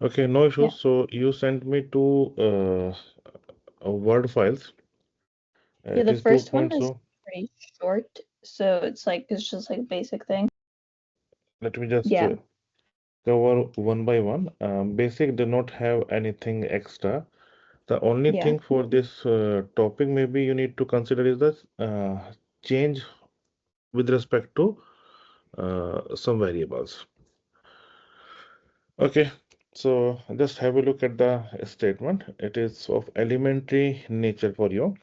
Okay, no Yeah. issues. So you sent me two Word files. Yeah, It the is first one is 2.0. pretty short, so it's just like a basic thing. Let me just Yeah. cover one by one. Basic do not have anything extra. The only Yeah. thing for this topic maybe you need to consider is the change with respect to some variables. Okay, so just have a look at the statement. It is of elementary nature for you.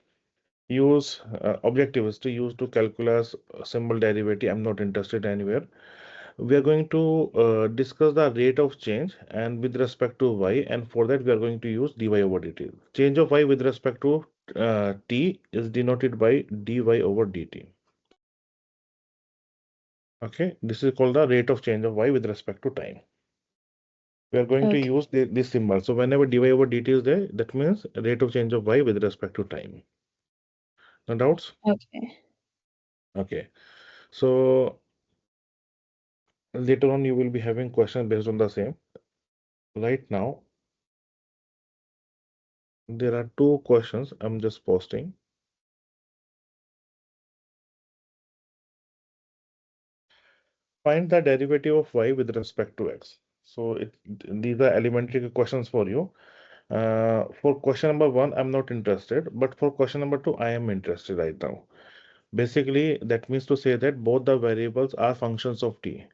Use objective is to use to calculus symbol derivative. I'm not interested anywhere. We are going to discuss the rate of change and with respect to y, and for that we are going to use dy over dt. Change of y with respect to t is denoted by dy over dt. Okay, this is called the rate of change of y with respect to time. We are going to Okay. use this symbol. So whenever dy over dt is there, that means rate of change of y with respect to time. No doubts? Okay. Okay. So later on you will be having questions based on the same. Right now, there are two questions I'm just posting. Find the derivative of y with respect to x. So these are elementary questions for you. For question number one, I'm not interested, but for question number two, I am interested right now. Basically, that means to say that both the variables are functions of t.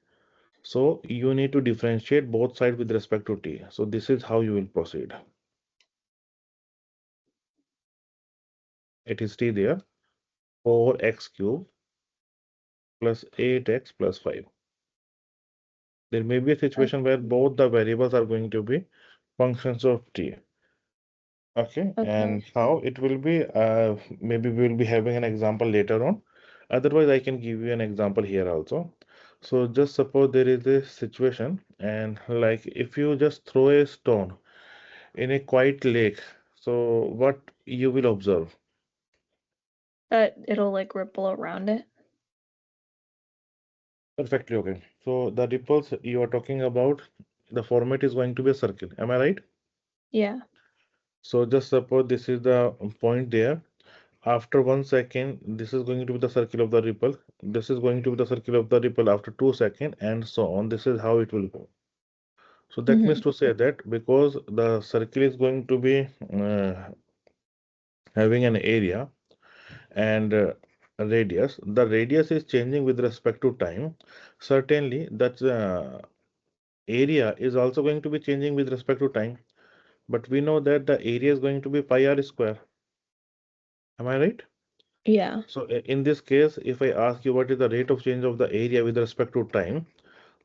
So you need to differentiate both sides with respect to t. So this is how you will proceed. It is t there, 4x cubed plus 8x plus 5. There may be a situation where both the variables are going to be functions of t. Okay, Okay. and how it will be, maybe we will be having an example later on. Otherwise, I can give you an example here also. So just suppose there is a situation, and like if you just throw a stone in a quiet lake, so what you will observe? It'll like ripple around it. Perfectly okay. So the ripples you are talking about, the format is going to be a circle. Am I right? Yeah. So just suppose this is the point there. After 1 second, this is going to be the circle of the ripple. This is going to be the circle of the ripple after 2 seconds, and so on. This is how it will go. So that means Mm-hmm. to say that because the circle is going to be having an area and a radius, the radius is changing with respect to time. Certainly, that area is also going to be changing with respect to time. But we know that the area is going to be pi r square. Am I right? Yeah. So in this case, if I ask you what is the rate of change of the area with respect to time,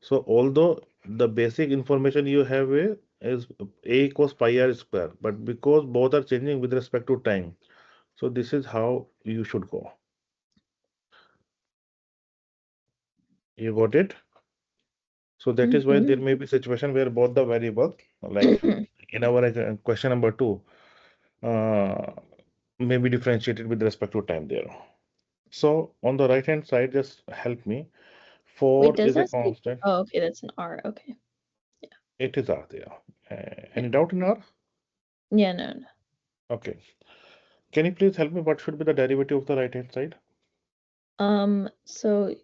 so although the basic information you have is a equals pi r square, but because both are changing with respect to time, so this is how you should go. You got it? So that is why there Mm-hmm. may be situation where both the variables, like in our question number two, uh, may be differentiated with respect to time there. So on the right hand side, just help me. Wait, 4 does is a that say? constant. Oh, okay, that's an R. Okay. It is R there. Yeah. Any doubt in R? Yeah, no, no. Okay. Can you please help me? What should be the derivative of the right hand side? So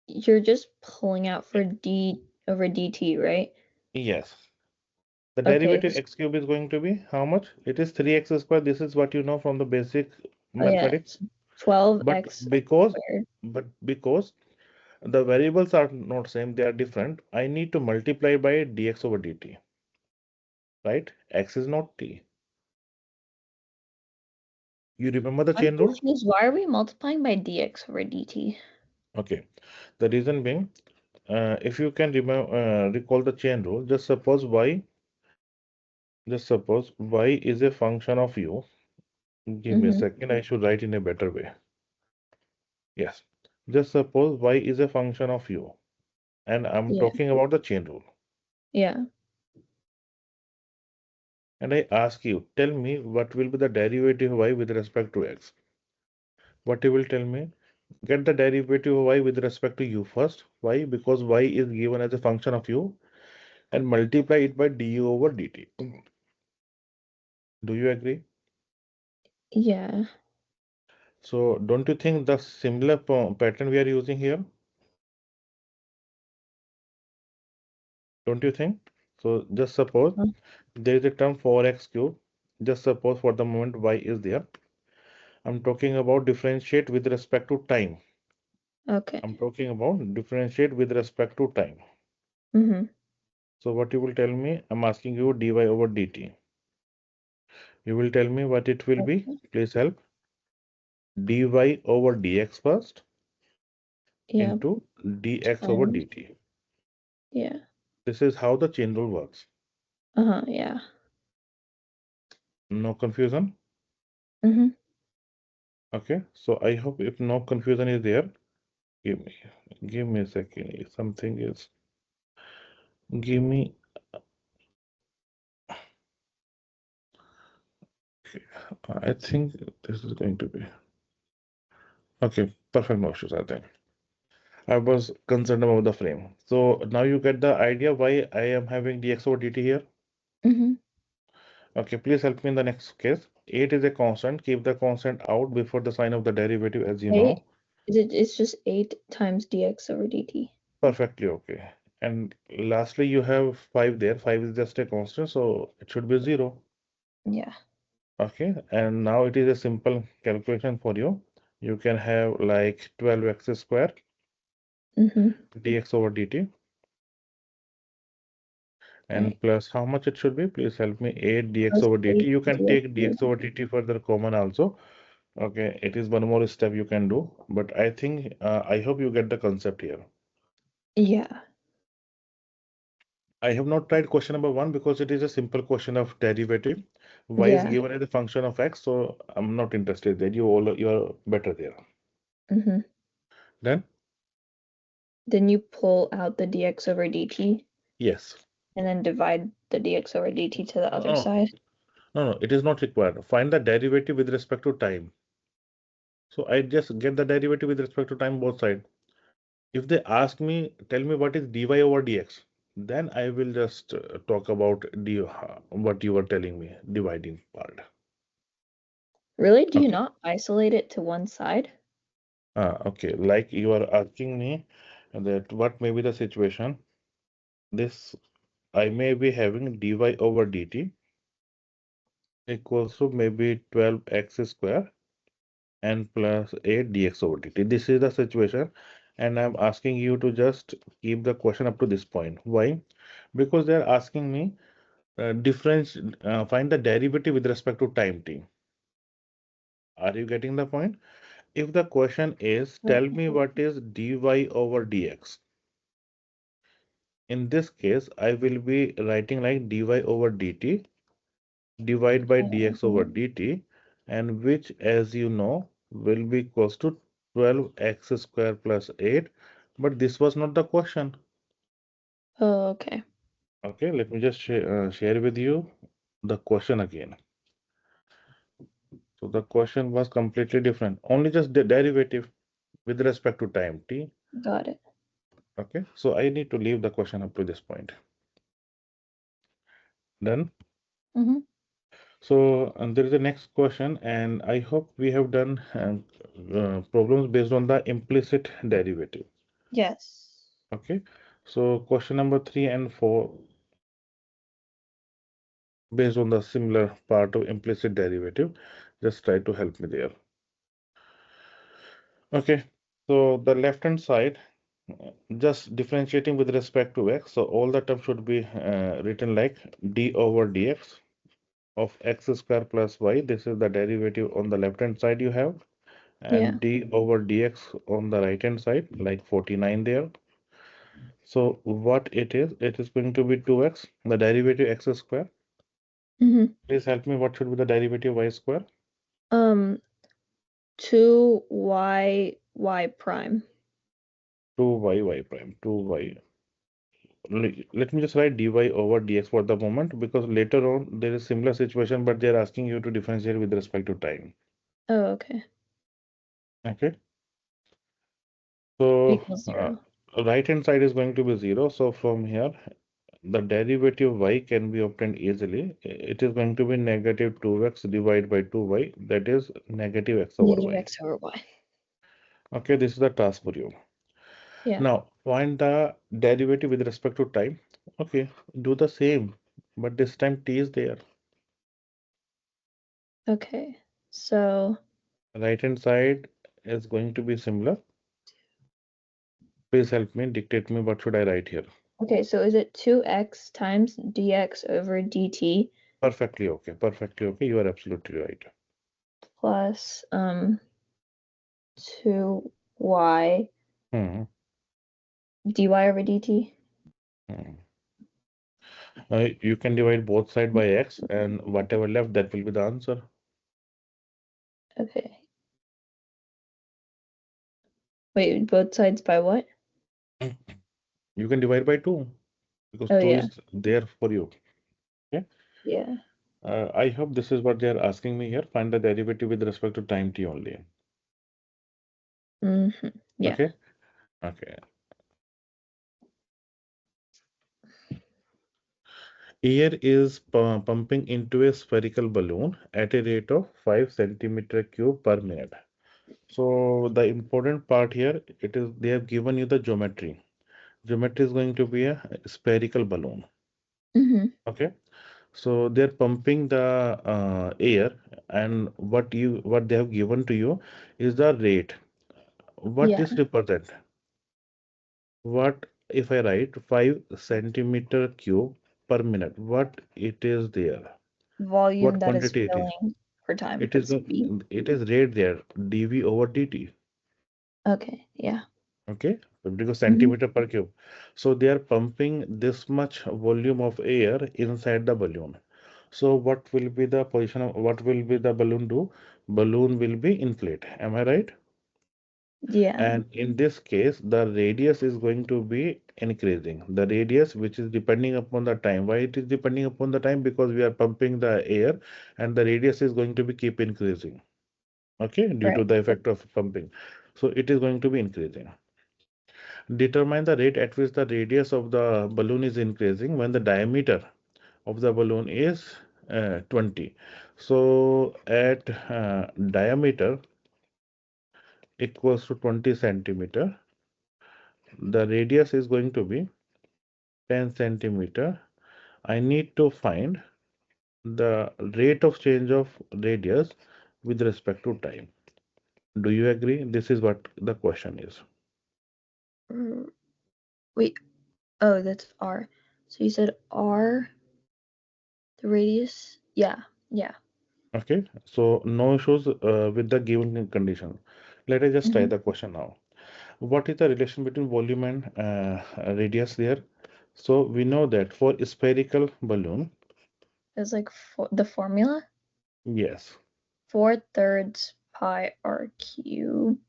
you're just pulling out for d over dt, right? Yes. The Okay. derivative x cube is going to be how much? It is 3x squared. This is what you know from the basic Oh yeah, mathematics. it's 12x But because squared. because the variables are not same, they are different. I need to multiply by dx over dt, right? X is not t. You remember the I'm chain rule? confused. Why are we multiplying by dx over dt? Okay. The reason being, if you can remember, recall the chain rule, just suppose y is a function of u. Give me a Mm-hmm. second, I should write in a better way. Yes. Just suppose y is a function of u, and I'm Yeah. talking about the chain rule. Yeah. And I ask you, tell me what will be the derivative of y with respect to x. What you will tell me? Get the derivative of y with respect to u first. Why? Because y is given as a function of u. and multiply it by du over dt. Do you agree? Yeah. So don't you think the similar pattern we are using here? Don't you think? So just suppose Uh, there is a term 4x cube. Just suppose for the moment y is there. I'm talking about differentiate with respect to time. Okay. I'm talking about differentiate with respect to time. Mm-hmm. So what you will tell me? I'm asking you dy over dt. You will tell me what it will be. Okay. Please help. Dy over dx first Yeah. into dx over Times. dt. Yeah. This is how the chain rule works. Uh-huh. Yeah. No confusion? Mm-hmm. Okay. So I hope if no confusion is there, give me give me a second. If something is give me I think this is going to be okay. Perfect, no issues, I think. I was concerned about the frame. So now you get the idea why I am having dx over dt here. Mm-hmm. Okay, please help me in the next case. 8 is a constant. Keep the constant out before the sign of the derivative, as you know. 8. It's just 8 times dx over dt. Perfectly okay. And lastly, you have 5 there. 5 is just a constant, so it should be 0. Yeah. Okay, and now it is a simple calculation for you. You can have like 12x square Mm-hmm. dx over dt Right. and plus how much it should be? Please help me. 8 dx Plus over dt. 8 You can dx take over dx over dt further common also. Okay, it is one more step you can do, but I think I hope you get the concept here. Yeah. I have not tried question number 1 because it is a simple question of derivative. Y is Yeah. given as a function of x, so I'm not interested there. You are better there. Mm-hmm. Then Then you pull out the dx over dt yes. and then divide the dx over dt to the other No, side. no, it is not required. Find the derivative with respect to time. So I just get the derivative with respect to time both sides. If they ask me, tell me what is dy over dx, then I will just talk about what you were telling me, dividing part. Really? Do you Okay. not isolate it to one side? Okay. Like you are asking me that what may be the situation. This I may be having dy over dt equals to maybe 12x square and plus 8 dx over dt. This is the situation, and I'm asking you to just keep the question up to this point. Why? Because they're asking me find the derivative with respect to time t. Are you getting the point? If the question is tell me what is dy over dx, in this case I will be writing like dy over dt divide by dx over dt, and which, as you know, will be equals to 12x square plus 8, but this was not the question. Oh, okay. Okay, let me just share with you the question again. So the question was completely different, only just the derivative with respect to time t. Got it. Okay, so I need to leave the question up to this point. Done. Mm-hmm. So and there is a next question, and I hope we have done problems based on the implicit derivative. Yes. Okay, so question number 3 and 4 based on the similar part of implicit derivative. Just try to help me there. Okay, so the left hand side just differentiating with respect to x. So all the terms should be written like d over dx of x square plus y. This is the derivative on the left hand side you have, Yeah. and d over dx on the right hand side, like 49 there. So what it is going to be 2x, the derivative x square. Mm-hmm. Please help me, what should be the derivative y square? Um, 2y prime. 2y prime, 2y. Let me just write dy over dx for the moment because later on there is similar situation, but they're asking you to differentiate with respect to time. Oh, okay. Okay, so Equals 0. right hand side is going to be 0. So from here, the derivative of y can be obtained easily. It is going to be negative 2x divided by 2y, that is negative x over Negative y. x over y. Okay, this is the task for you. Yeah. Now, find the derivative with respect to time. Okay, do the same, but this time t is there. Okay. So Right hand side is going to be similar. Please help me, dictate me what should I write here. okay, so is it 2x times dx over dt Perfectly okay, perfectly okay. You are absolutely right. plus 2y Hmm. dy over dt? Hmm. You can divide both side by x, and whatever left, that will be the answer. Okay. Wait, both sides by what? You can divide by 2 because Oh 2 yeah. is there for you. Okay. Yeah. I hope this is what they are asking me here. Find the derivative with respect to time t only. Yeah. Okay. Okay. Air is pumping into a spherical balloon at a rate of 5 centimeter cube per minute. So the important part here, it is they have given you the geometry. Geometry is going to be a spherical balloon. Okay. So they're pumping the air, and what they have given to you is the rate. What Yeah. this represent? What if I write 5 centimeter cube per minute? What it is there? Volume What that is quantity it is? filling per time It per is speed. it is rate there, dV over dt. Okay. Yeah. Okay, because centimeter per cube. So they are pumping this much volume of air inside the balloon. So what will be the position of what will be the balloon do? Balloon will be inflate. Am I right? Yeah. And in this case, the radius is going to be increasing. The radius, which is depending upon the time. Why it is depending upon the time? Because we are pumping the air, and the radius is going to be keep increasing. Okay, due to Right. the effect of pumping. So it is going to be increasing. Determine the rate at which the radius of the balloon is increasing when the diameter of the balloon is 20. So at diameter equals to 20 centimeter, the radius is going to be 10 centimeter. I need to find the rate of change of radius with respect to time. Do you agree? This is what the question is. Wait. Oh, that's r. So you said r, the radius? Yeah. Yeah. Okay, so no issues with the given condition. Let us just try the question now. What is the relation between volume and radius there? So we know that for spherical balloon, It's like the formula. yes. 4/3 pi r cubed.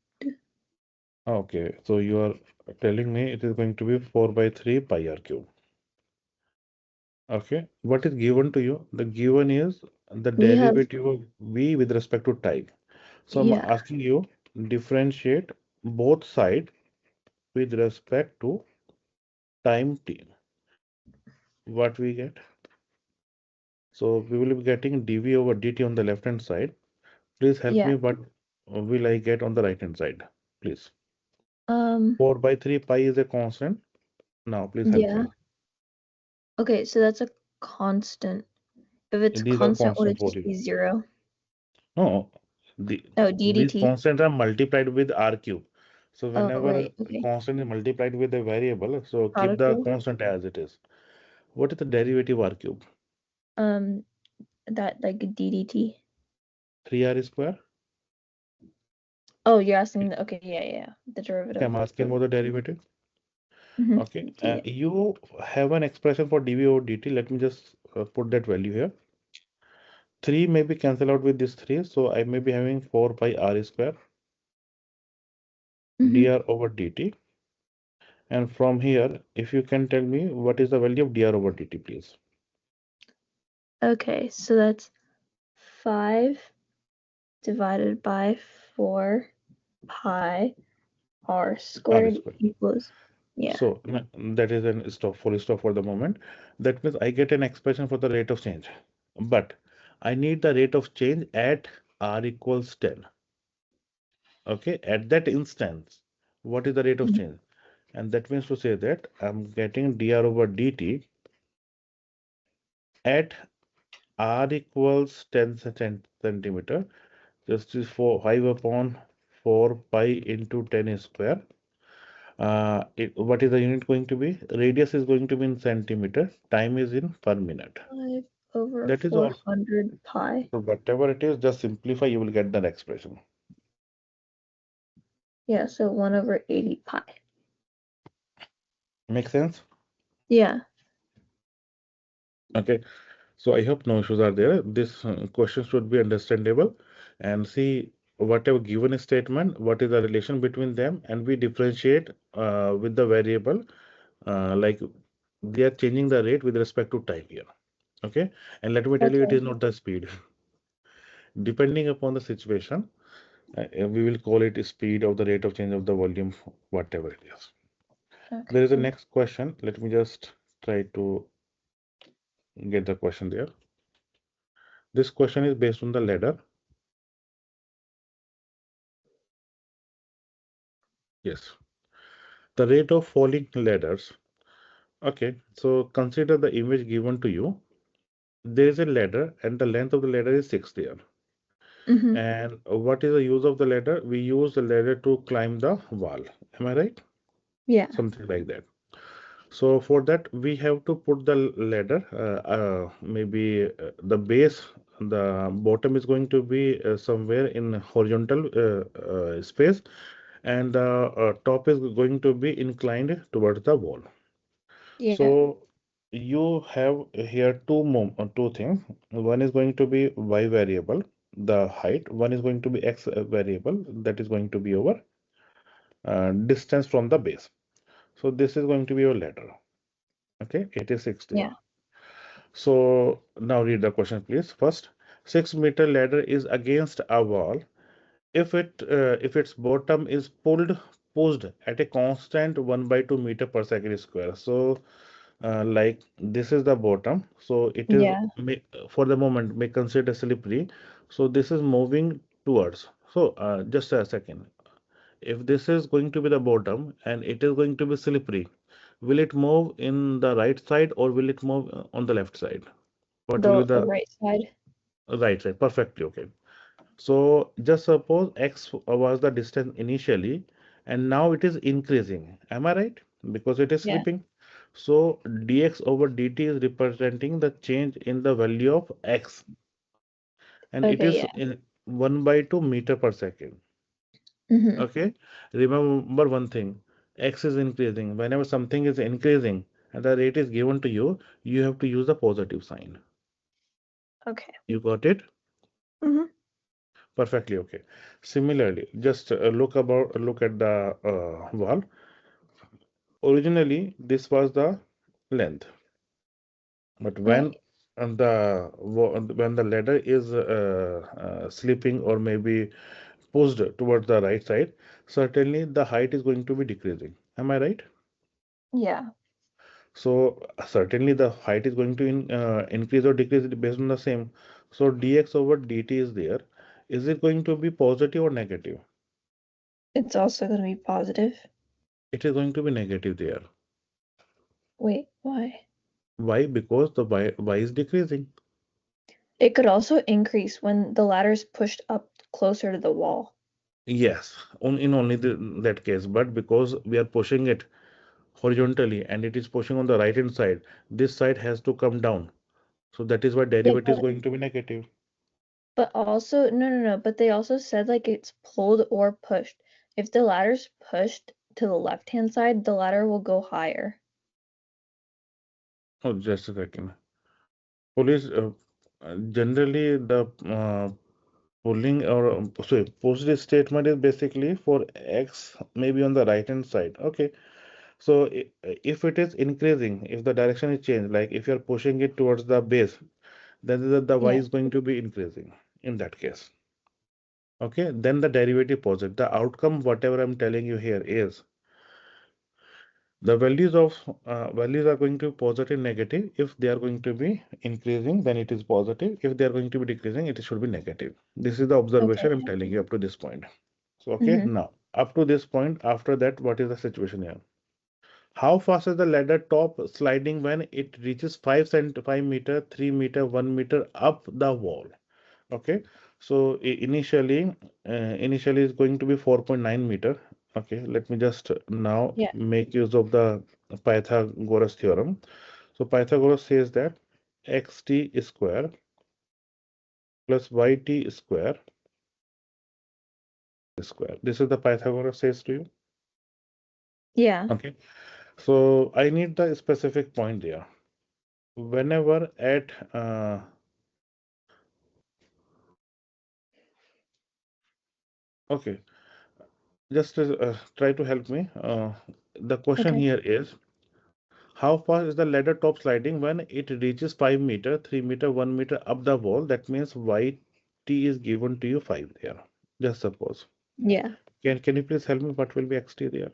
Okay, so you are telling me it is going to be 4 by 3 pi r cube. Okay, what is given to you? The given is the We have, derivative of v with respect to time. So I'm yeah. asking you differentiate both sides with respect to time t. What we get? So we will be getting dv over dt on the left hand side. Please help Yeah. me. What will I get on the right hand side? Please. Um, 4 by 3 pi is a constant. Now, please help yeah. me. Okay, so that's a constant. If it's These are constant, would constant it for just you. be 0? No, Oh, these ddt. constants are multiplied with r cube. So Oh, whenever right. Okay. constant is multiplied with a variable, so keep Product the rule. constant as it is. What is the derivative r cube? Um, that like ddt. 3r square. Oh, you're asking the, okay, yeah. The Okay, derivative I'm asking of, about the derivative. Okay, yeah. you have an expression for dv over dt. Let me just put that value here. 3 may be cancelled out with this 3, so I may be having 4 pi r square dr over dt. And from here, if you can tell me what is the value of dr over dt, please. Okay, so that's 5 divided by 4 pi r R squared square. equals Yeah. So that is an stop, full stop for the moment. That means I get an expression for the rate of change, but I need the rate of change at r equals 10. Okay, at that instance, what is the rate of Mhm. change? And that means to say that I'm getting dr over dt at r equals 10 centimeter. Just is for 5 upon 4 pi into 10 square. What is the unit going to be? Radius is going to be in centimeter. Time is in per minute. 5 over That is all. 400 pi. So whatever it is, just simplify, you will get that expression. Yeah, so 1 over 80 pi. Make sense? Yeah. Okay. So I hope no issues are there. This question should be understandable, and see whatever given statement, what is the relation between them, and we differentiate with the variable, like they are changing the rate with respect to time here. Okay. And let me tell you, it Okay. is not the speed. Depending upon the situation, we will call it speed of the rate of change of the volume, whatever it is. There is a Okay. next question. Let me just try to get the question there. This question is based on the ladder. Yes. The rate of falling ladders. Okay. So consider the image given to you. There is a ladder and the length of the ladder is 6 there. Mm-hmm. And what is the use of the ladder? We use the ladder to climb the wall. Am I right? Yeah. Something like that. So for that, we have to put the ladder, maybe the base, the bottom is going to be somewhere in horizontal space, and the top is going to be inclined towards the wall. Yeah. So you have here two things. One is going to be y variable, the height. One is going to be x variable, that is going to be our distance from the base. So this is going to be your ladder. Okay, it is 6 there. Yeah. So now read the question, please. First, 6-meter ladder is against a wall. If its bottom is pushed at a constant 1 by 2 meter per second square. So like this is the bottom. So it is Yeah. for the moment may consider slippery. So this is moving towards. So just a second. If this is going to be the bottom and it is going to be slippery, will it move in the right side or will it move on the left side? What will be The the right side. right side? Perfectly okay. So just suppose x was the distance initially and now it is increasing. Am I right? Because it is Yeah. slipping. So dx over dt is representing the change in the value of x and it Okay, is yeah. in 1 by 2 meter per second. Mm-hmm. Okay. Remember one thing, x is increasing. Whenever something is increasing and the rate is given to you, you have to use the positive sign. Okay. You got it? Mm-hmm. Perfectly okay. Similarly, just look at the wall. Originally, this was the length, but Right. when the ladder is slipping or maybe pushed towards the right side, certainly the height is going to be decreasing. Am I right? Yeah. So certainly the height is going to increase or decrease based on the same. So dx over dt is there. Is it going to be positive or negative? It's also going to be positive. It is going to be negative there. Wait, why? Why? Because the y is decreasing. It could also increase when the ladder is pushed up closer to the wall. Yes, in only that case. But because we are pushing it horizontally and it is pushing on the right hand side, this side has to come down. So that is why Yeah, derivative is going to be negative. but also no, but they also said like it's pulled or pushed. If the ladder's pushed to the left-hand side, the ladder will go higher. Oh, just a second. Police generally the pulling or sorry, positive statement is basically for x maybe on the right hand side. Okay. So if it is increasing, if the direction is changed, like if you're pushing it towards the base, then the y Yeah. is going to be increasing in that case. Okay, then the derivative positive. The outcome, whatever I'm telling you here, is The values are going to be positive, negative. If they are going to be increasing, then it is positive. If they are going to be decreasing, it should be negative. This is the Okay. observation I'm telling you up to this point. So, okay, Mm-hmm. now up to this point, after that, what is the situation here? How fast is the ladder top sliding when it reaches 5 meter, 3 meter, 1 meter up the wall? Okay, so initially is going to be 4.9 meter. Okay, let me just now Yeah. make use of the Pythagoras theorem. So Pythagoras says that xt square plus yt square square. This is the Pythagoras says to you. Yeah. Okay, so I need the specific point there. Whenever at okay, just try to help me. The question Okay. here is, how fast is the ladder top sliding when it reaches 5 meter, 3 meter, 1 meter up the wall? That means yt is given to you 5 there. Just suppose. Yeah. Can you please help me? What will be xt there?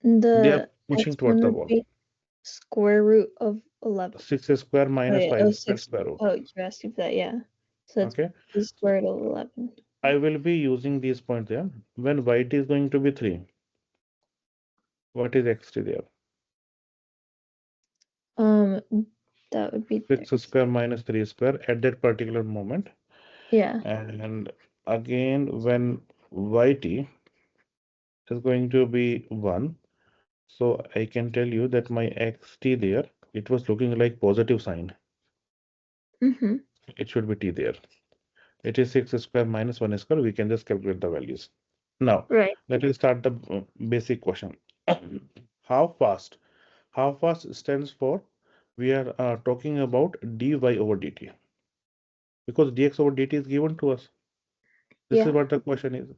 They are The pushing towards x1 the would wall. be square root of 11. 6 square Oh minus yeah. Oh, 5 square 6. square root. Oh, you asked me that. Yeah. So it's Okay. the square root of 11. I will be using these points there. When yt is going to be 3, what is xt there? Um, that would be 6 30. square minus 3 square at that particular moment. Yeah. And again, when yt is going to be 1, so I can tell you that my xt there, it was looking like positive sign. Mm-hmm. It should be t there. It is 6 square minus 1 square. We can just calculate the values. Now, Right. let us start the basic question. How fast? How fast stands for, we are talking about dy over dt, because dx over dt is given to us. This is Yeah. what the question is.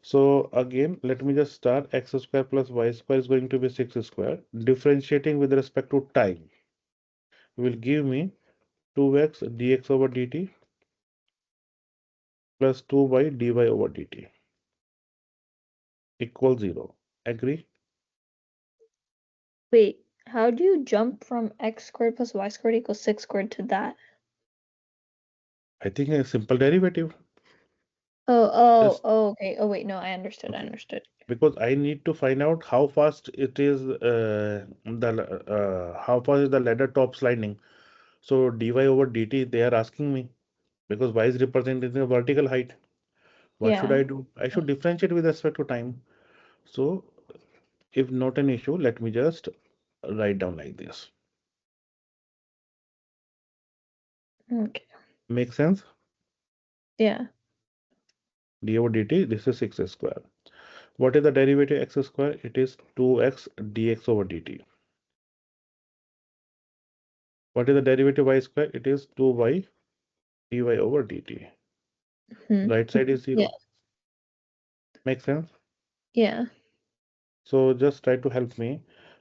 So again, let me just start. X square plus y square is going to be 6 square. Differentiating with respect to time will give me 2x dx over dt plus 2y dy over dt equals 0. Agree? Wait, how do you jump from x squared plus y squared equals 6 squared to that? I think a simple derivative. Just Okay. Oh, wait, no, I understood. I okay. understood. Because I need to find out how fast it is the how fast is the ladder top sliding. So dy over dt they are asking me, because y is representing the vertical height. What should Yeah. I do? I should differentiate with respect to time. So if not an issue, let me just write down like this. Okay. Make sense? Yeah. D over dt, this is 6 square. What is the derivative x square? It is 2x dx over dt. What is the derivative y square? It is 2y dy over dt. Hmm. Right side is Yeah. 0. Make sense? Yeah. So just try to help me.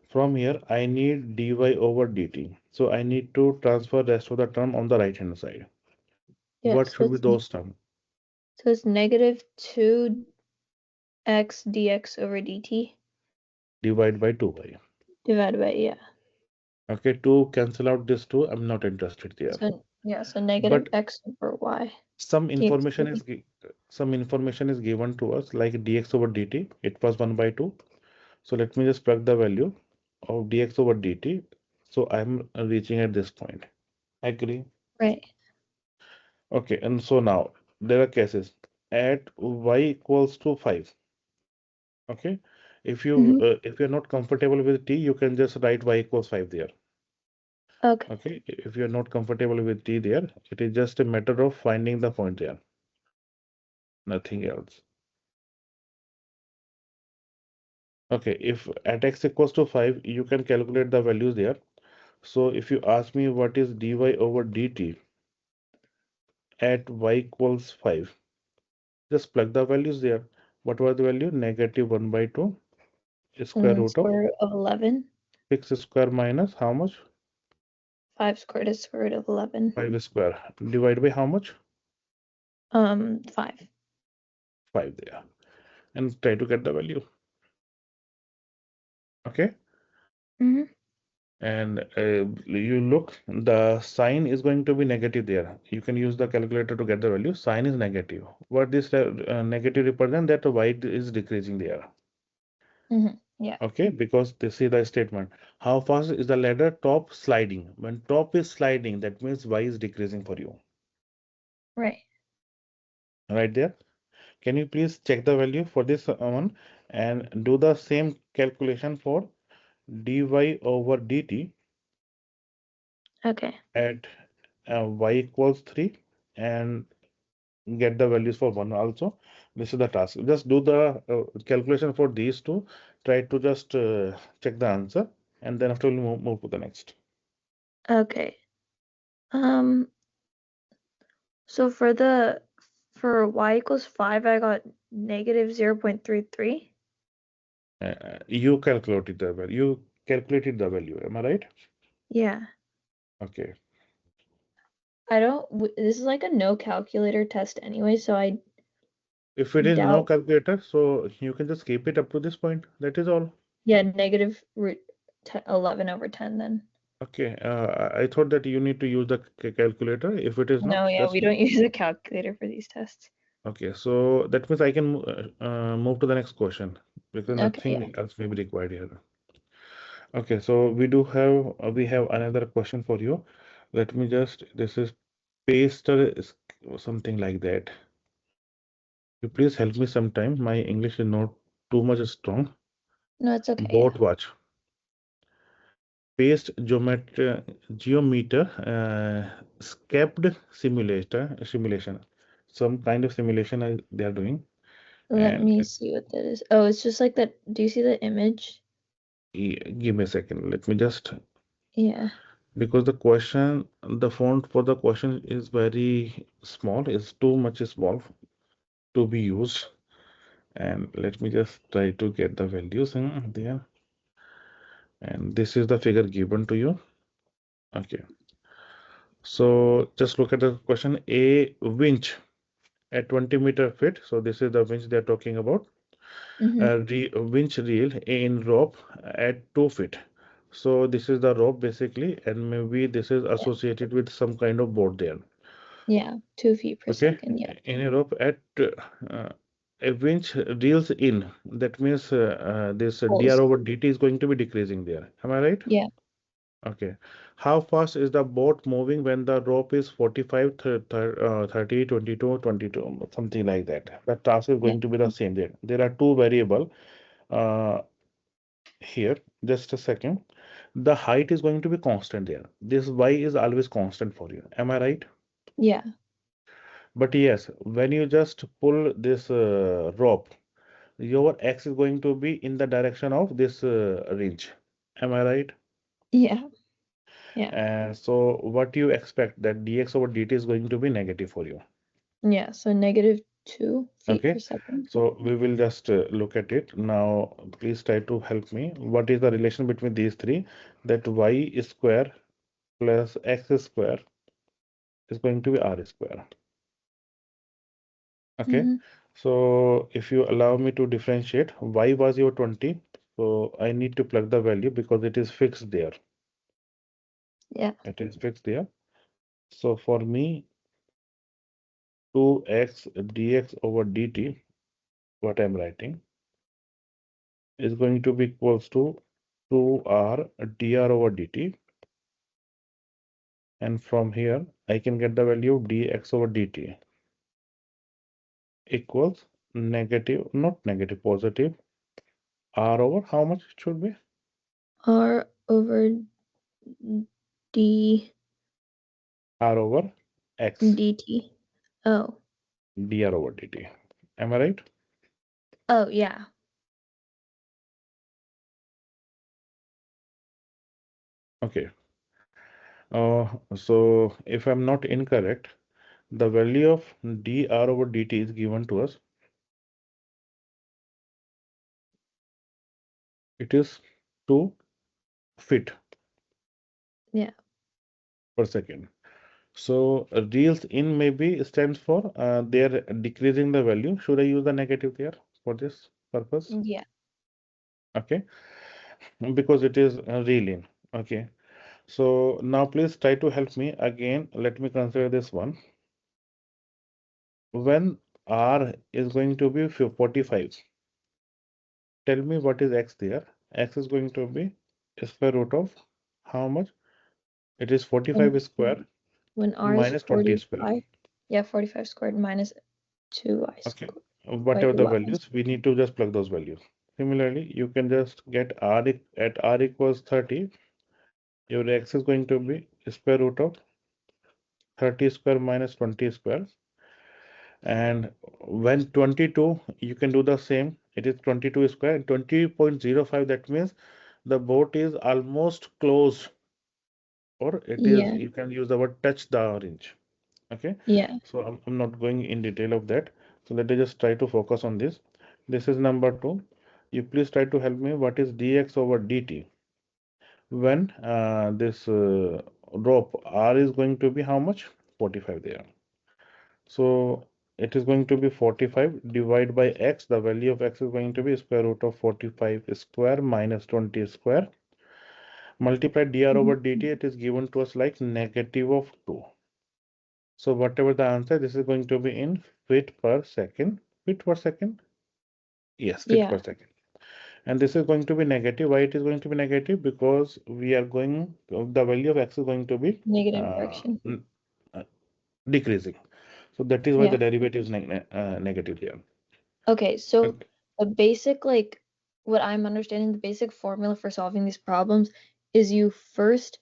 From here, I need dy over dt. So I need to transfer rest of the term on the right hand side. Yeah. What should be those terms? So it's negative 2x dx over dt Divide by 2y. divided by, yeah. Okay, 2 cancel out this 2. I'm not interested there. So, yeah, so negative But x over y some dx information over is dt. some information is given to us, like dx over dt. It was 1 by 2. So let me just plug the value of dx over dt. So I'm reaching at this point. Agree? Right. Okay, and so now there are cases at y equals to 5. Okay, Mm-hmm. if you're not comfortable with t, you can just write y equals 5 there. Okay. Okay, if you're not comfortable with t there, it is just a matter of finding the point there, nothing else. Okay, if at x equals to 5, you can calculate the values there. So if you ask me what is dy over dt at y equals 5, just plug the values there. What was the value? Negative 1 by 2 square root of Square root of 11. 6 square minus how much? 5 squared is square root of 11. 5 square. Divided by how much? 5. 5 there. And try to get the value. Okay, Mm-hmm. and you look, the sign is going to be negative there. You can use the calculator to get the value. Sign is negative. What this negative represent, that y is decreasing there. Mm-hmm. Yeah. Okay, because this is the statement. How fast is the ladder top sliding? When top is sliding, that means y is decreasing for you. Right. Right there. Can you please check the value for this one and do the same calculation for dy over dt Okay. at y equals 3 and get the values for 1 also. This is the task. Just do the calculation for these two. Try to just check the answer and then after we'll move to the next. Okay. Um, so for y equals 5, I got negative 0.33. You calculated the value. You calculated the value. Am I right? Yeah. Okay. This is like a no calculator test anyway, so I If it is no doubt, calculator, so you can just keep it up to this point. That is all. yeah, negative root 11 over 10 then. Okay. I thought that you need to use the calculator. If it is No, not, yeah, just we don't use a calculator for these tests. okay. So that means I can move to the next question because Okay, yeah. nothing else may be required here. Okay. So we have another question for you. Let me just, this is paster is something like that. You please help me sometime. My English is not too much strong. No, it's okay, yeah. Boat watch. Paste geometer scaped simulation. Some kind of simulation they are doing. Let And me see what that is. Oh, it's just like that. Do you see the image? give me a second. Let me just, Yeah. because the question, the font for the question is very small. It's too much small to be used. And let me just try to get the values in there. And this is the figure given to you. Okay. So just look at the question. A winch at 20-meter feet. So this is the winch they're talking about. Mm-hmm. Winch reel in rope at 2 feet. So this is the rope basically, and maybe this is Yeah. associated with some kind of board there. Yeah. 2 feet per Okay, second. Yeah. in a rope at a winch reels in. That means this dr Poles. over dt is going to be decreasing there. Am I right? Yeah. Okay. How fast is the boat moving when the rope is 45, 30, 22, 22, something like that? The task is Yeah. going to be the same there. There are two variable here. Just a second. The height is going to be constant there. This y is always constant for you. Am I right? Yeah. But yes, when you just pull this rope, your x is going to be in the direction of this range. Am I right? Yeah. Yeah. And so what you expect that dx over dt is going to be negative for you. Yeah. So negative 2 feet per Okay, second. so we will just look at it now. Please try to help me. What is the relation between these three? That y square plus x square is going to be r square. Okay, Mm-hmm. so if you allow me to differentiate, y was your 20, so I need to plug the value because it is fixed there. Yeah. It is fixed there. So for me, 2x dx over dt, what I'm writing, is going to be equals to 2r dr over dt. And from here, I can get the value of dx over dt equals negative, not negative, positive r over how much it should be? R over d R over x dt. Oh. dr over dt. Am I right? Oh, yeah. Okay. So if I'm not incorrect, the value of dr over dt is given to us. It is 2 feet Yeah. per second. So reels in maybe stands for they're decreasing the value. Should I use the negative there for this purpose? Yeah. Okay. because it is real in. Okay. So now please try to help me again. Let me consider this one. When R is going to be 45, tell me what is X there. X is going to be square root of how much? It is 45 When square when R is minus 20 square. 45, yeah, 45 squared minus 2i Okay. squared, right, Whatever the 11. values, we need to just plug those values. Similarly, you can just get at R equals 30. Your X is going to be square root of 30 square minus 20 square. And when 22, you can do the same. It is 22 square and 20.05. That means the boat is almost closed, or it is, Yeah, you can use the word touch the orange. Okay. yeah. So I'm not going in detail of that. So let me just try to focus on this. This is number two. You please try to help me. What is dx over dt? When this rope R is going to be how much? 45 there. So it is going to be 45 divided by x. The value of x is going to be square root of 45 square minus 20 square. Multiply dr over Mhm. dt. It is given to us like negative of 2. So whatever the answer, this is going to be in feet per second. Feet per second? Yes, feet per Yeah, second. And this is going to be negative. Why it is going to be negative? Because we are going, the value of x is going to be negative uh, direction. uh, decreasing. So that is why Yeah. the derivative is negative here. Okay, so Okay. the basic, like, what I'm understanding, the basic formula for solving these problems is you first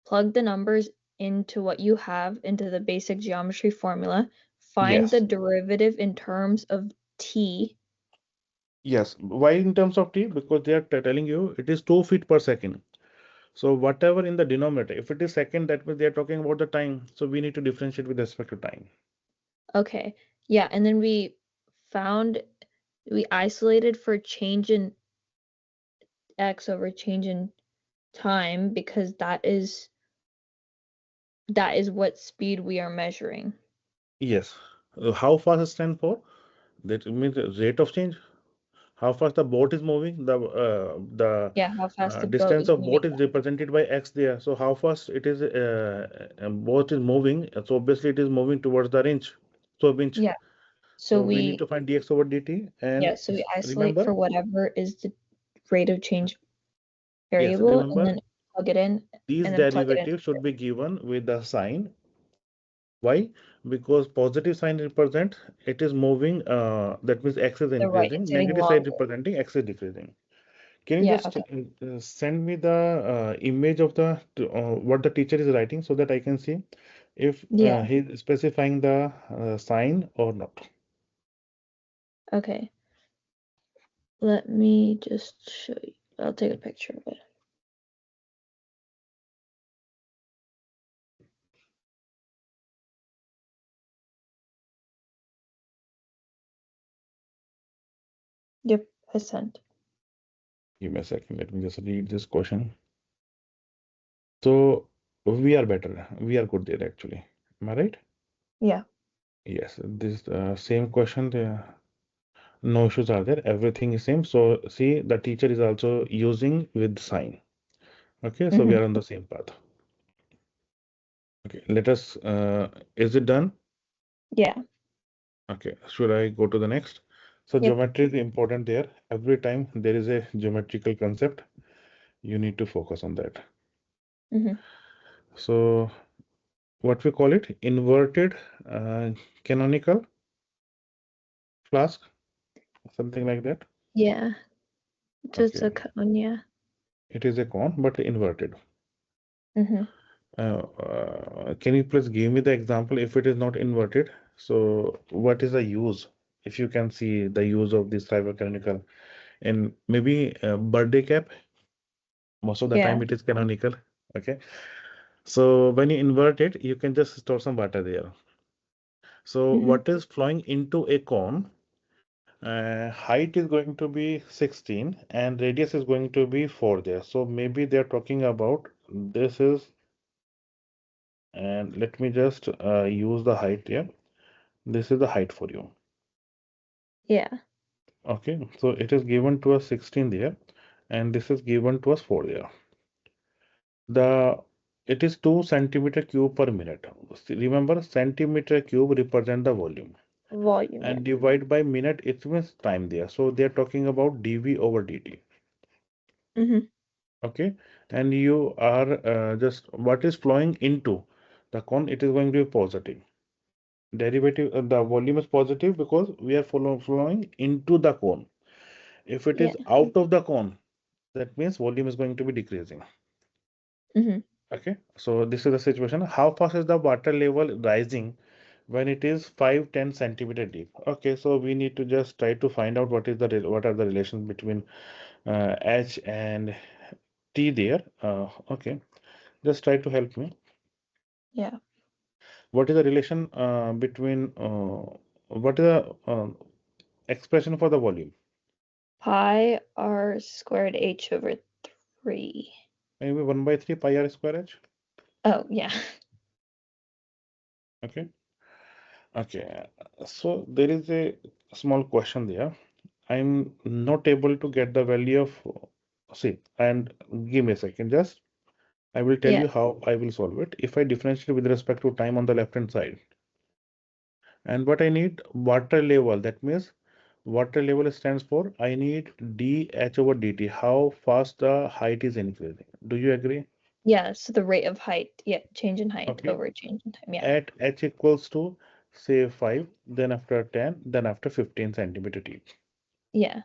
plug the numbers into what you have into the basic geometry formula, find the Yes. derivative in terms of t. Yes. Why in terms of t? Because they are telling you it is 2 feet per second. So whatever in the denominator, if it is second, that means they are talking about the time. So we need to differentiate with respect to time. Okay, yeah, and then we isolated for change in x over change in time because that is what speed we are measuring. Yes. How fast stand for? That means the rate of change. How fast the boat is moving. The Yeah, how fast the boat distance is of moving. boat is represented by x there. So how fast it is boat is moving. So obviously it is moving towards the range. So inch. Yeah, so So we need we to find dx over dt. And yeah, so we isolate remember, for whatever is the rate of change yes, variable and remember then plug it in these and then plug it into derivatives should be given with the sign. Why? Because positive sign represent it is moving, that means x is the right. It's increasing, getting negative side longer. representing x is decreasing. Can you Yeah, just okay. send me the image of the what the teacher is writing so that I can see if Yeah, he's specifying the sign or not? okay. Let me just show you. I'll take a picture of it. Yep, I sent. Give me a second. Let me just read this question. So we are better. We are good there actually. Am I right? Yeah. Yes. This same question. No issues are there. Everything is same. So see, the teacher is also using with sign. Okay. So we Hmm. are on the same path. Okay. Let us. Is it done? Yeah. Okay, should I go to the next? So Yep. geometry is important there. Every time there is a geometrical concept, you need to focus on that. Hmm. So what we call it? Inverted uh, canonical flask, something like that. Yeah. Just Okay, a cone, yeah. it is a cone, but inverted. Hmm. Can you please give me the example if it is not inverted? So what is the use? If you can see the use of this cyber canonical and maybe birthday cap, most of the Yeah. time it is canonical. Okay. So when you invert it, you can just store some water there. So Hmm. what is flowing into a cone? Height is going to be 16 and radius is going to be 4 there. So maybe they're talking about this is, and let me just use the height here. This is the height for you. Yeah. Okay, so it is given to us 16 there and this is given to us for there. The it is 2 centimeter cube per minute. Remember, centimeter cube represent the volume, Volume, yeah. and divide by minute it means time there. So they are talking about dV over dt. Mm-hmm. Okay, and you are just what is flowing into the cone, it is going to be positive. Derivative, the volume is positive because we are flowing into the cone. If it Yeah. is out of the cone, that means volume is going to be decreasing. Mm-hmm. Okay, so this is the situation. How fast is the water level rising when it is 5-10 centimeter deep? Okay, so we need to just try to find out what are the relations between H and T there. Okay, just try to help me. Yeah. What is the relation between what is the expression for the volume? Pi r squared h over 3. Maybe 1/3 pi r square h. Oh, yeah. Okay. Okay. So there is a small question there. I'm not able to get the value of see, and give me a second. Just I will tell Yeah. you how I will solve it. If I differentiate with respect to time on the left hand side, and what I need water level. That means water level stands for I need dH over dt. How fast the height is increasing. Do you agree? Yeah. So the rate of height, yeah, change in height Okay. over change in time. Yeah. At h equals to say 5, then after 10, then after 15 centimeter deep. Yeah.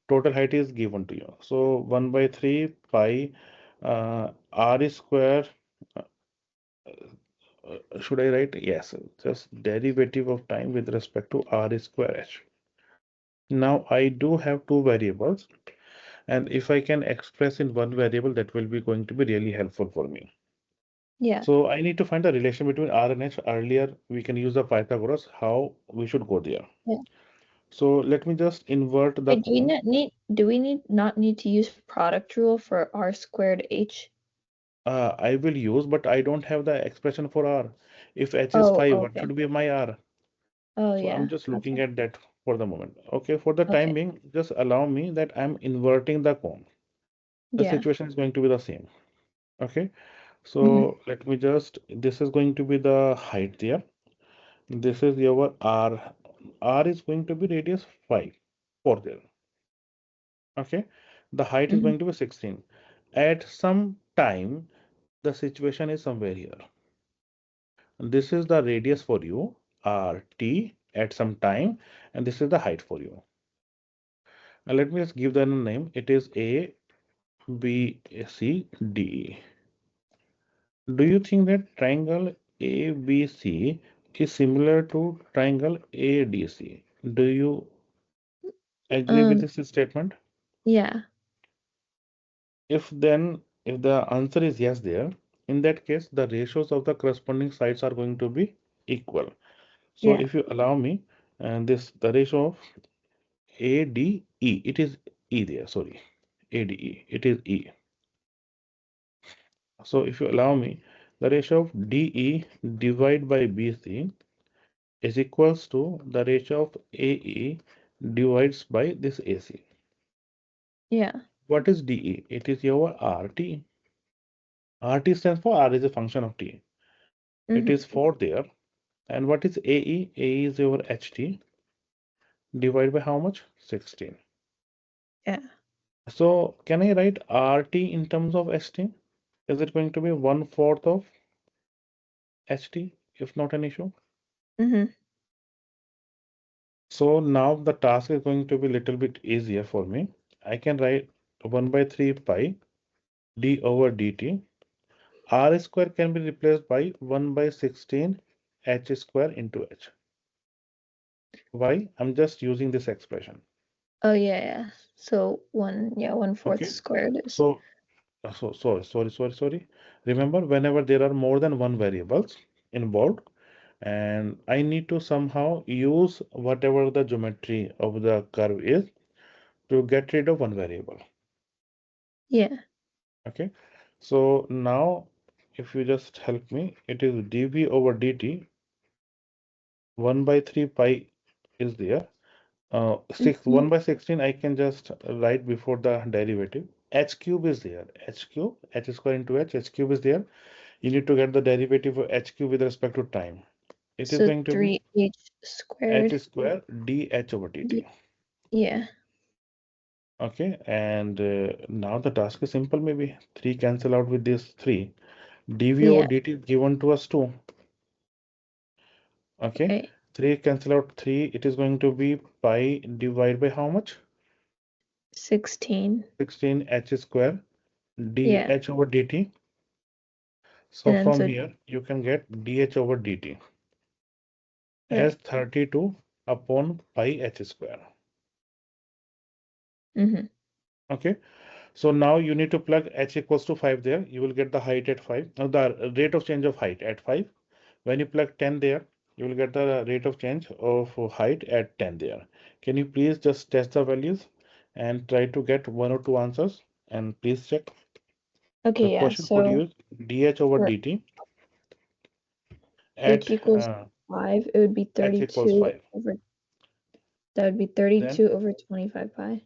Total height is given to you. So 1/3 pi r square. uh, should I write? Yes, just derivative of time with respect to r square h. Now I do have two variables, and if I can express in one variable, that will be going to be really helpful for me. Yeah. So I need to find the relation between r and h. Earlier, we can use the Pythagoras, how we should go there. Yeah. So let me just invert the Wait, cone. do we not need to use product rule for r squared h? I will use, but I don't have the expression for r. If h is Oh, 5, what okay. should be my r? Oh, So I'm yeah. just looking Okay. at that for the moment. Okay, for the time Okay. being, just allow me that I'm inverting the cone. The Yeah. situation is going to be the same. Okay, Mm-hmm. so let me just, this is going to be the height there. This is your r. R is going to be radius 5 for there. Okay, the height is Mm-hmm. going to be 16. At some time, the situation is somewhere here. This is the radius for you, RT at some time, and this is the height for you. Now let me just give them a name. It is A, B, C, D. Do you think that triangle ABC is similar to triangle ADC? Do you agree with Um, this statement? yeah. If the answer is yes there, in that case, the ratios of the corresponding sides are going to be equal. So Yeah. if you allow me, and this the ratio of ADE, it is E there, sorry, ADE, it is E. So if you allow me, the ratio of DE divided by BC is equals to the ratio of AE divides by this AC. Yeah. What is DE? It is your RT. RT stands for R is a function of T. It Mm-hmm. is 4 there. And what is AE? AE is your HT divided by how much? 16. Yeah. So can I write RT in terms of ST? Is it going to be 1/4 of HT if not an issue? Mm-hmm. So now the task is going to be a little bit easier for me. I can write 1/3 pi d over dt. R square can be replaced by 1/16 h square into h. Why? I'm just using this expression. Oh, yeah, yeah. So one fourth Okay. squared is. So, sorry. Remember, whenever there are more than one variables involved, and I need to somehow use whatever the geometry of the curve is to get rid of one variable. Yeah. Okay, so now if you just help me, it is dv over dt. 1/3 pi is there. Mm-hmm. 1/16 I can just write before the derivative. H cube is there. H cube, H square into H cube is there. You need to get the derivative of H cube with respect to time. It is So going to be 3h H squared. square dH over dt. Yeah. Okay, and now the task is simple maybe. 3 cancel out with this 3. dV over Yeah. dt is given to us 2. Okay, Right. 3 cancel out 3. It is going to be pi divided by how much? 16. 16 H square Yeah. dH over dt. So And then from so here, you can get dH over dt as right. 32 upon pi H square. Mm-hmm. Okay, so now you need to plug H equals to 5 there. You will get the height at 5. Now the rate of change of height at 5. When you plug 10 there, you will get the rate of change of height at 10 there. Can you please just test the values and try to get one or two answers? And please check. The Okay, yeah. question could So use dH over for dt h at equals 5, it would be H equals 32 5. over, that would be Then 32 over 25 pi.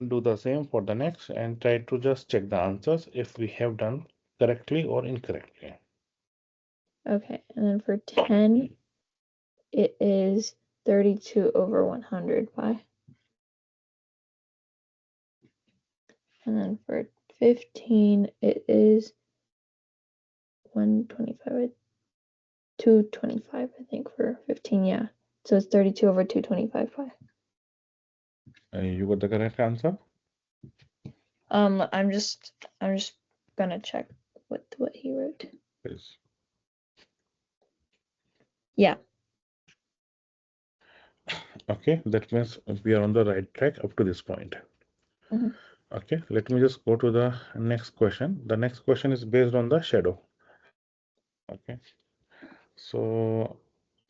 do the same for the next and try to just check the answers if we have done correctly or incorrectly. Okay, and then for 10, it is 32 over 100 pi. And then for 15, it is 125, 225, I think, for 15, yeah. So it's 32 over 225 pi. You got the correct answer? I'm just gonna check what he wrote. Yes. Yeah. Okay, that means we are on the right track up to this point. Mhm. Okay, let me just go to the next question. The next question is based on the shadow. Okay, so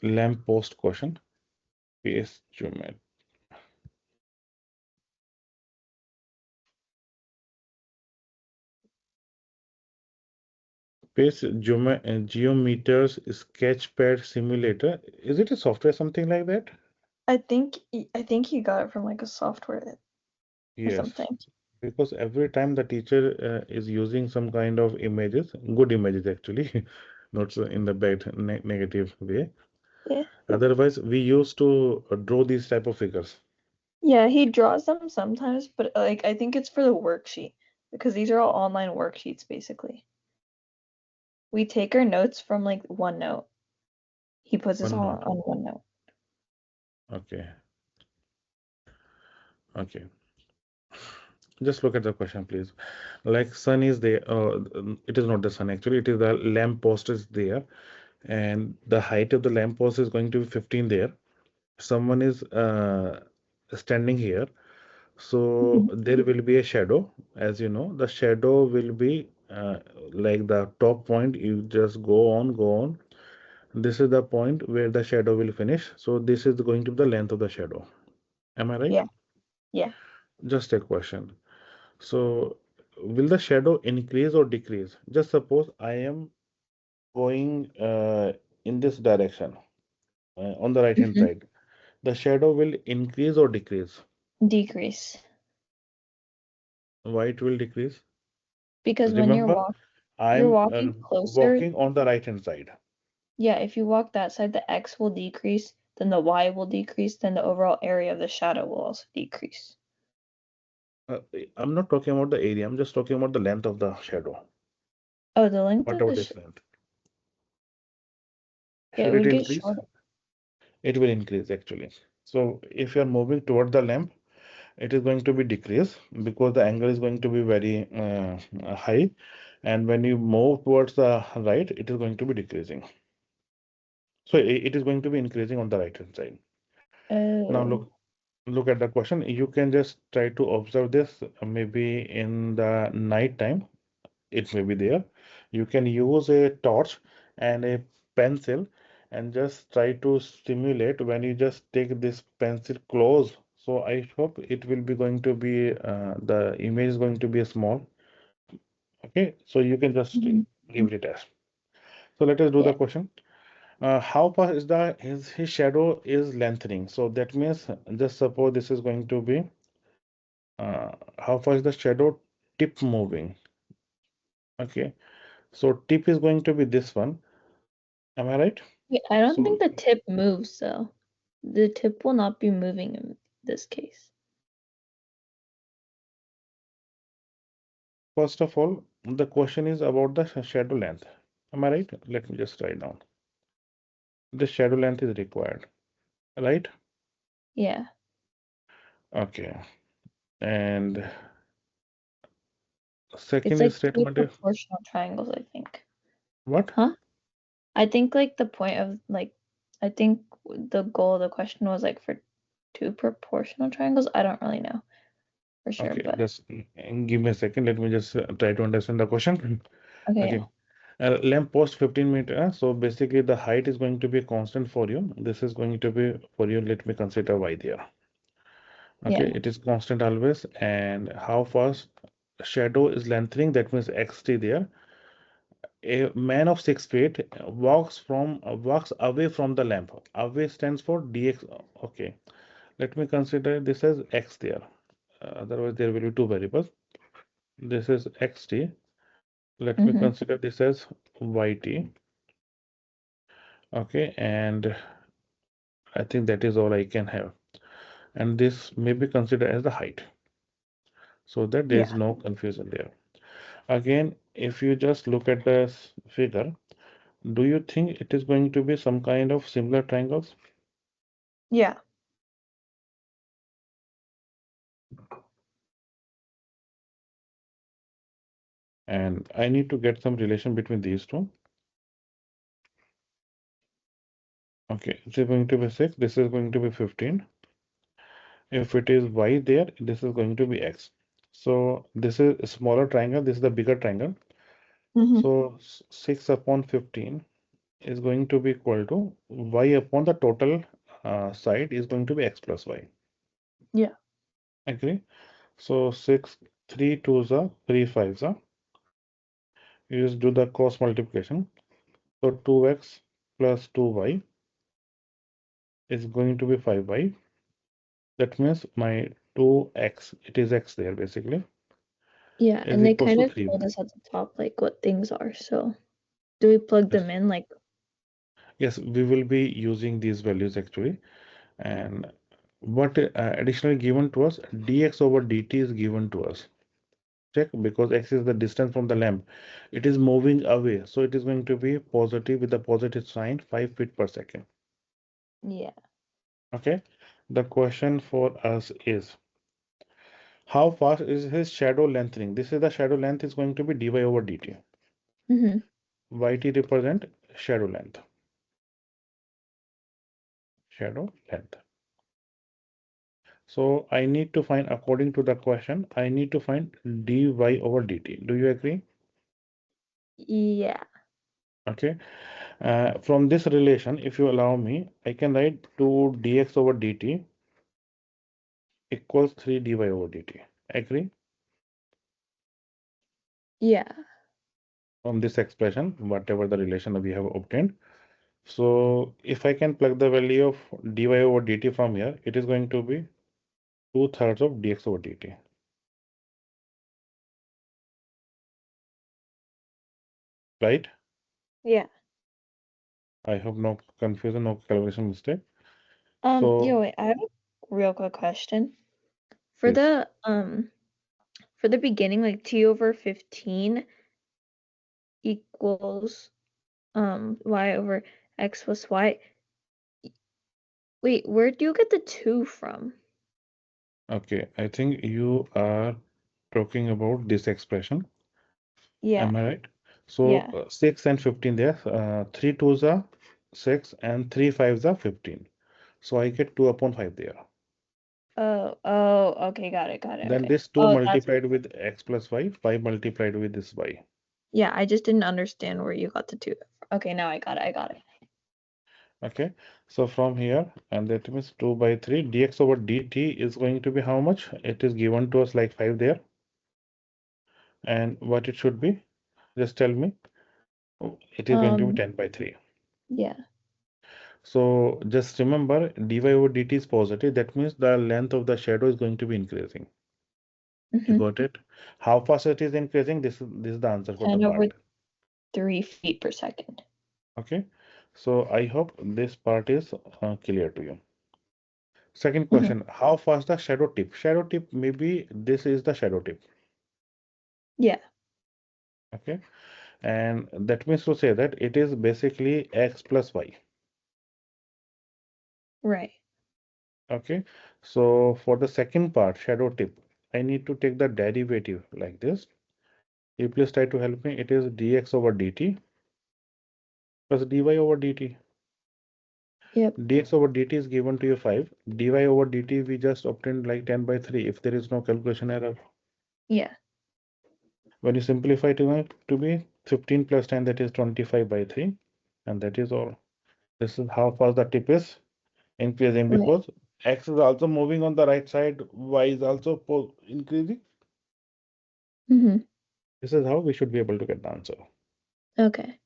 lamp post question. Paste geometry. Paste geometers sketchpad simulator. Is it a software something like that? I think he got it from like a software or Yes, something. because every time the teacher is using some kind of images, good images actually, not so in the bad negative way. Yeah. Otherwise, we used to draw these type of figures. Yeah, he draws them sometimes, but like I think it's for the worksheet because these are all online worksheets basically. We take our notes from like OneNote. He puts this One all note. on OneNote. Okay, okay. Just look at the question, please. Like sun is there. It is not the sun actually. It is the lamp post is there, and the height of the lamp post is going to be 15 there. Someone is standing here. So Mhm. there will be a shadow, as you know, the shadow will be like the top point. You just go on, go on. This is the point where the shadow will finish. So this is going to be the length of the shadow. Am I right? Yeah, yeah. Just a question. So will the shadow increase or decrease? Just suppose I am going in this direction on the right hand Mhm. side. The shadow will increase or decrease? Decrease. Why it will decrease? Because when Remember, you're I'm walking closer, walking on the right hand side. yeah, if you walk that side, the X will decrease, then the Y will decrease, then the overall area of the shadow will also decrease. Uh, I'm not talking about the area, I'm just talking about the length of the shadow. Oh, the length What of about the its length? yeah, it Should it would get increase? shorter. It will increase actually. So if you're moving toward the lamp, it is going to be decrease because the angle is going to be very high. And when you move towards the right, it is going to be decreasing. So it is going to be increasing on the right hand side. Now Oh. look at the question. You can just try to observe this maybe in the night time. It may be there. You can use a torch and a pencil and just try to simulate when you just take this pencil close. So I hope it will be going to be the image is going to be small. Okay, so you can just Mhm. give it a test. So let us do Yeah. the question. How far is his shadow is lengthening? So that means just suppose this is going to be how far is the shadow tip moving. Okay, so tip is going to be this one. Am I right? Wait, I don't think So the tip moves though. The tip will not be moving in this case. first of all, the question is about the shadow length. Am I right? Let me just write down. The shadow length is required, right? Yeah. Okay. And It's second like is two statement is proportional triangles, I think. what? Huh? I think like the point of like I think the goal of the question was like for two proportional triangles. I don't really know for sure, Okay, but just give me a second. Let me just try to understand the question. okay, yeah. Okay. Lamp post 15 meter. So basically the height is going to be constant for you. This is going to be for you. Let me consider y there. Okay, Yeah. it is constant always. And how fast shadow is lengthening, that means xt there. A man of 6 feet walks away from the lamp. Away stands for dx. Okay, let me consider this as x there. Otherwise there will be two variables. This is xt. Let me Mm-hmm. consider this as yt. Okay, and I think that is all I can have. And this may be considered as the height, so that there is Yeah. no confusion there. Again, if you just look at the figure, do you think it is going to be some kind of similar triangles? Yeah. And I need to get some relation between these two. Okay, this is going to be 6, this is going to be 15. If it is y there, this is going to be x. So this is a smaller triangle, this is the bigger triangle. Mm-hmm. So 6 upon 15 is going to be equal to y upon the total side is going to be x plus y. Yeah. Agree? So 6, 3 twos are 3 fives are. You just do the cross multiplication. So 2x plus 2y is going to be 5y. That means my 2x, it is x there basically, Yeah. is And they equals kind to of 3y. told us at the top like what things are. So do we plug Yes, them in? Like yes, we will be using these values actually. And what additionally given to us, dx over dt is given to us. Check, because x is the distance from the lamp. It is moving away, so it is going to be positive with the positive sign 5 feet per second. yeah. Okay, the question for us is how fast is his shadow lengthening? This is the shadow length is going to be dy over dt. Mm-hmm. Yt represent shadow length. Shadow length. So I need to find, according to the question, I need to find dy over dt. Do you agree? Yeah. Okay. From this relation, if you allow me, I can write 2 dx over dt equals 3 dy over dt. Agree? Yeah. From this expression, whatever the relation we have obtained. So if I can plug the value of dy over dt from here, it is going to be 2/3 of dx over dt. Right? Yeah. I hope no confusion, no calculation mistake. Yeah, So wait, I have a real quick question. For please. the beginning, like t over 15 equals y over x plus y. Wait, where do you get the 2 from? Okay, I think you are talking about this expression. Yeah. Am I right? So Yeah. 6 and 15 there. 3 twos are 6 and 3 fives are 15. So I get 2 upon 5 there. Oh, okay, got it, Then okay. this 2 Oh, that's multiplied with x plus y, 5 multiplied with this y. yeah, I just didn't understand where you got the 2. Okay, now I got it. Okay, so from here, and that means 2 by 3 dx over dt is going to be how much? It is given to us like 5 there. And what it should be? Just tell me. Oh, it is going to be Um, 10 by 3. yeah. So just remember dy over dt is positive. That means the length of the shadow is going to be increasing. You Mm-hmm. got it? How fast it is increasing? This is the answer for the 10 over part. 3 feet per second. Okay. So I hope this part is clear to you. Second Mm-hmm. question, how fast the shadow tip? Shadow tip, maybe this is the shadow tip. Yeah, Okay. And that means to say that it is basically x plus y. right. Okay. So for the second part, shadow tip, I need to take the derivative like this. You please try to help me. It is dx over dt plus dy over dt. Yep. Dx over dt is given to you 5. Dy over dt we just obtained like 10 by 3 if there is no calculation error. Yeah. When you simplify to be 15 plus 10, that is 25 by 3. And that is all. This is how fast the tip is increasing Right. because x is also moving on the right side, y is also increasing. Mm-hmm. This is how we should be able to get the answer. Okay.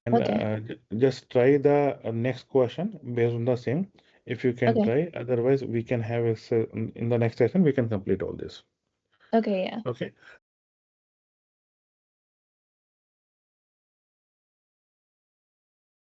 And Okay. just try the next question based on the same. If you can Okay. try, otherwise we can have in the next session we can complete all this. Okay. Yeah. Okay.